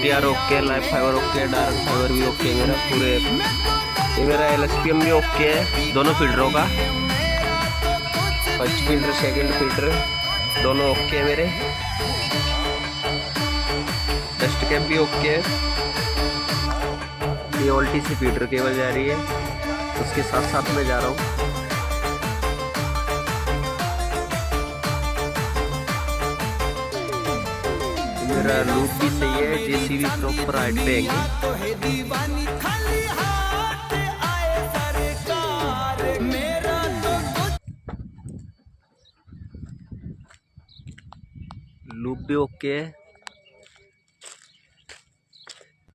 GTR okay, life fibre okay, dark fibre भी okay मेरा पूरे। ये मेरा LSPM भी ओके है दोनों फिल्टरों का, फर्स्ट फिल्टर सेकंड फिल्टर दोनों ओके है मेरे। डस्ट कैप भी ओके है। ये OLTC फीडर केबल जा रही है, उसके साथ साथ मैं जा रहा हूँ। मेरा लूप भी सही है, JCB प्रॉपर हाइट पे है। लूप भी ओके है।